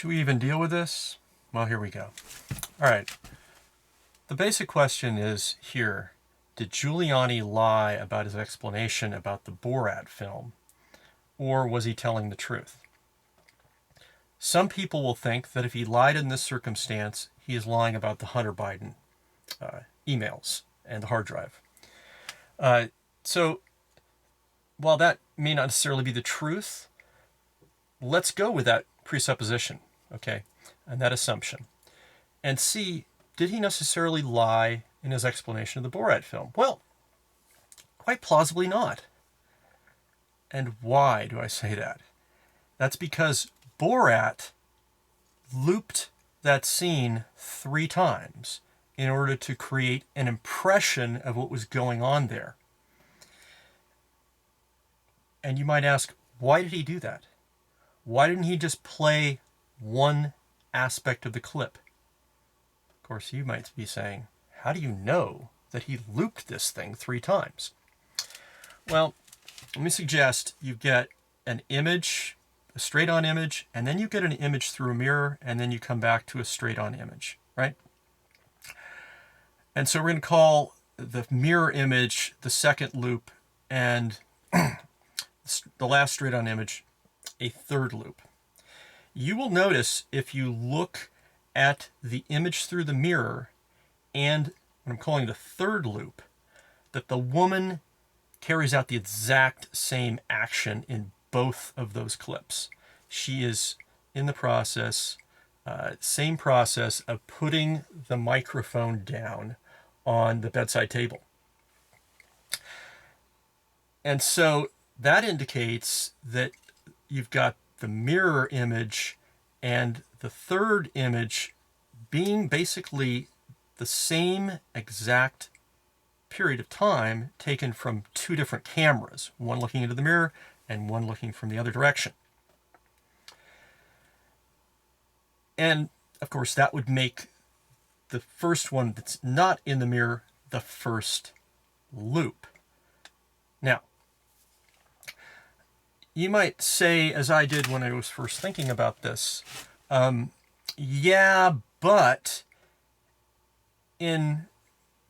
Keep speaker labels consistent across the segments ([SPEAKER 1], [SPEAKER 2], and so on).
[SPEAKER 1] Should we even deal with this? Well, here we go. All right. The basic question is here, did Giuliani lie about his explanation about the Borat film, or was he telling the truth? Some people will think that if he lied in this circumstance, he is lying about the Hunter Biden emails and the hard drive. So while that may not necessarily be the truth, let's go with that presupposition, okay, and that assumption, and see, did he necessarily lie in his explanation of the Borat film? Well, quite plausibly not. And why do I say that? That's because Borat looped that scene 3 times in order to create an impression of what was going on there. And you might ask, why did he do that? Why didn't he just play one aspect of the clip? Of course, you might be saying, how do you know that he looped this thing 3 times? Well, let me suggest you get an image, a straight-on image, and then you get an image through a mirror, and then you come back to a straight-on image, right? And so we're going to call the mirror image the second loop, and the last straight-on image a third loop. You will notice if you look at the image through the mirror and what I'm calling the third loop, that the woman carries out the exact same action in both of those clips. She is in the process, same process of putting the microphone down on the bedside table. And so that indicates that you've got the mirror image and the third image being basically the same exact period of time taken from 2 different cameras, one looking into the mirror and one looking from the other direction. And of course, that would make the first one that's not in the mirror the first loop. Now, you might say, as I did when I was first thinking about this, yeah, but in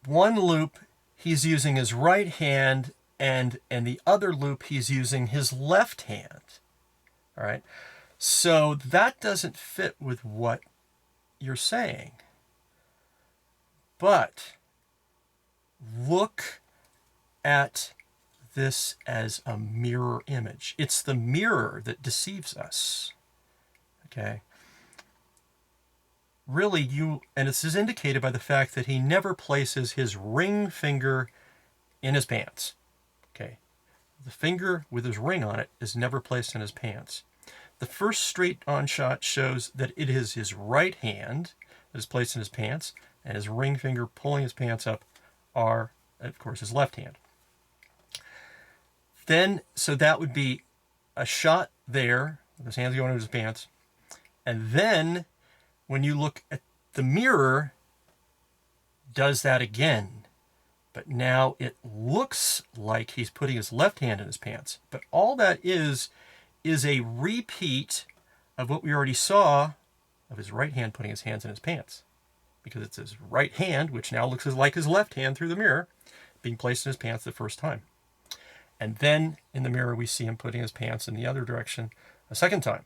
[SPEAKER 1] one loop, he's using his right hand, and in the other loop, he's using his left hand. All right? So that doesn't fit with what you're saying. But look at this as a mirror image. It's the mirror that deceives us. Okay? Really, and this is indicated by the fact that he never places his ring finger in his pants. Okay? The finger with his ring on it is never placed in his pants. The first straight-on shot shows that it is his right hand that is placed in his pants, and his ring finger pulling his pants up are, of course, his left hand. Then, so that would be a shot there, with his hands going into his pants. And then, when you look at the mirror, does that again. But now it looks like he's putting his left hand in his pants. But all that is a repeat of what we already saw of his right hand putting his hands in his pants. Because it's his right hand, which now looks like his left hand through the mirror, being placed in his pants the first time. And then in the mirror, we see him putting his pants in the other direction a second time.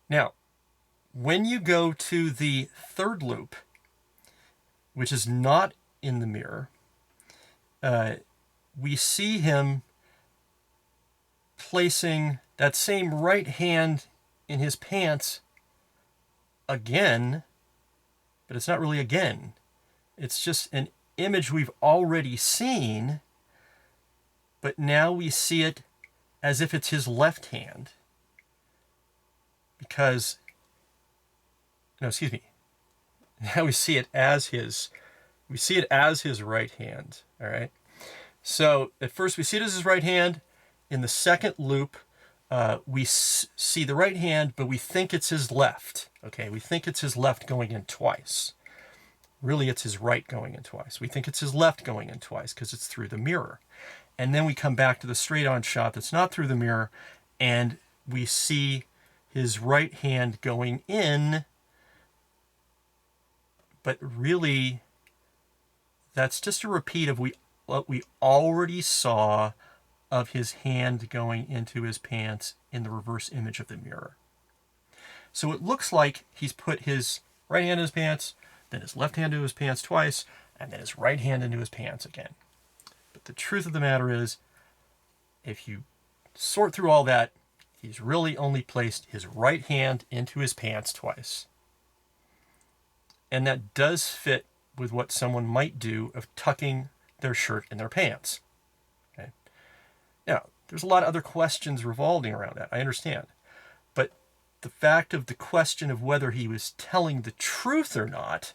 [SPEAKER 1] Now, when you go to the third loop, which is not in the mirror, we see him placing that same right hand in his pants again, but it's not really again. It's just an image we've already seen, but now we see it as if it's his left hand. Because, no, excuse me. Now we see it as his right hand, all right? So at first we see it as his right hand. In the second loop, we see the right hand, but we think it's his left, okay? We think it's his left going in twice. Really, it's his right going in twice. We think it's his left going in twice because it's through the mirror. And then we come back to the straight-on shot that's not through the mirror, and we see his right hand going in, but really that's just a repeat of what we already saw of his hand going into his pants in the reverse image of the mirror. So it looks like he's put his right hand in his pants, then his left hand into his pants twice, and then his right hand into his pants again. But the truth of the matter is, if you sort through all that, he's really only placed his right hand into his pants twice. And that does fit with what someone might do of tucking their shirt in their pants. Okay? Now, there's a lot of other questions revolving around that, I understand. But the fact of the question of whether he was telling the truth or not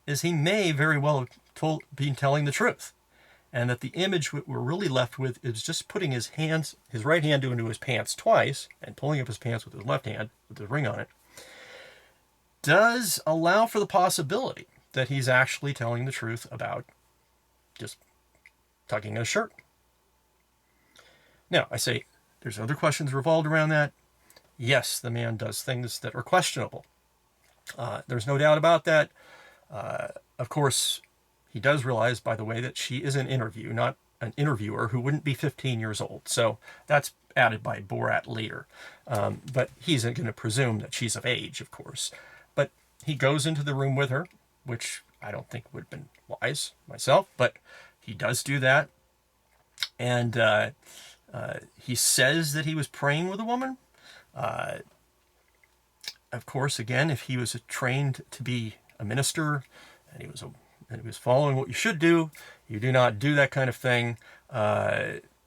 [SPEAKER 1] is he may very well have been telling the truth. And that the image we're really left with is just putting his right hand into his pants twice and pulling up his pants with his left hand with the ring on it, does allow for the possibility that he's actually telling the truth about just tucking his shirt. Now, I say there's other questions revolved around that. Yes, the man does things that are questionable. There's no doubt about that. Of course, he does realize, by the way, that she is an interview, not an interviewer who wouldn't be 15 years old. So that's added by Borat later. But he's going to presume that she's of age, of course. But he goes into the room with her, which I don't think would have been wise myself, but he does do that. And he says that he was praying with a woman. Of course, again, if he was trained to be a minister and he was following what you should do, you do not do that kind of thing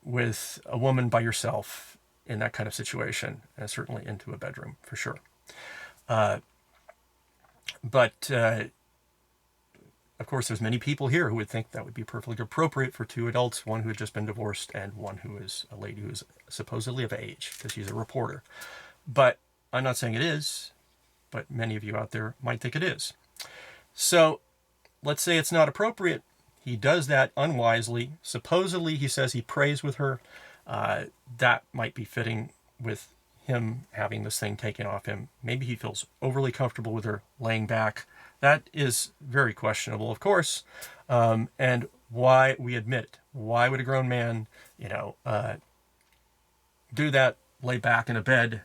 [SPEAKER 1] with a woman by yourself in that kind of situation, and certainly into a bedroom for sure. But of course, there's many people here who would think that would be perfectly appropriate for two adults, one who had just been divorced and one who is a lady who is supposedly of age, because she's a reporter. But I'm not saying it is, but many of you out there might think it is. So let's say it's not appropriate. He does that unwisely. Supposedly, he says he prays with her. That might be fitting with him having this thing taken off him. Maybe he feels overly comfortable with her laying back. That is very questionable, of course. And why we admit it. Why would a grown man, do that, lay back in a bed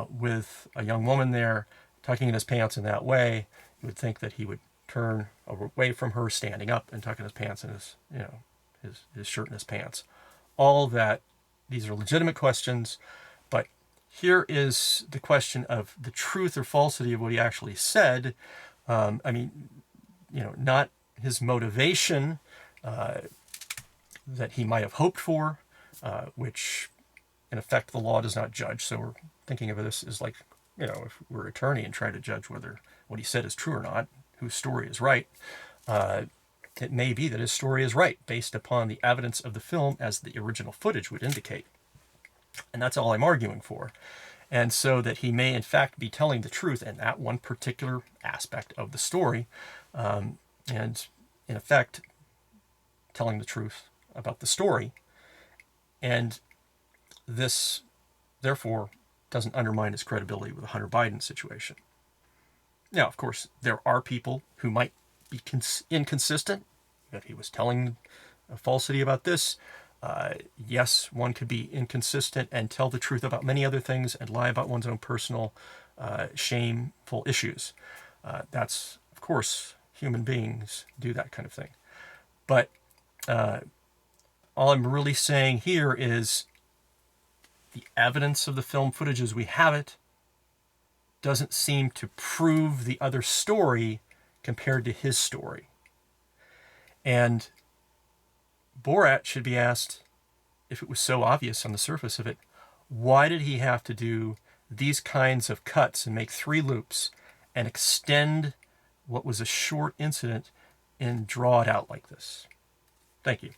[SPEAKER 1] with a young woman there, tucking in his pants in that way? You would think that he would turn away from her, standing up and tucking his pants in his shirt and his pants. All that, these are legitimate questions, but here is the question of the truth or falsity of what he actually said. Not his motivation that he might have hoped for, which in effect the law does not judge. So we're thinking of this as like, if we're an attorney and try to judge whether what he said is true or not, whose story is right. It may be that his story is right based upon the evidence of the film as the original footage would indicate. And that's all I'm arguing for. And so that he may in fact be telling the truth in that one particular aspect of the story, and in effect telling the truth about the story. And this, therefore, doesn't undermine his credibility with the Hunter Biden situation. Now, of course, there are people who might be inconsistent, that he was telling a falsity about this. Yes, one could be inconsistent and tell the truth about many other things and lie about one's own personal shameful issues. That's, of course, human beings do that kind of thing. But all I'm really saying here is the evidence of the film footage as we have it doesn't seem to prove the other story compared to his story. And Borat should be asked, if it was so obvious on the surface of it, why did he have to do these kinds of cuts and make 3 loops and extend what was a short incident and draw it out like this? Thank you.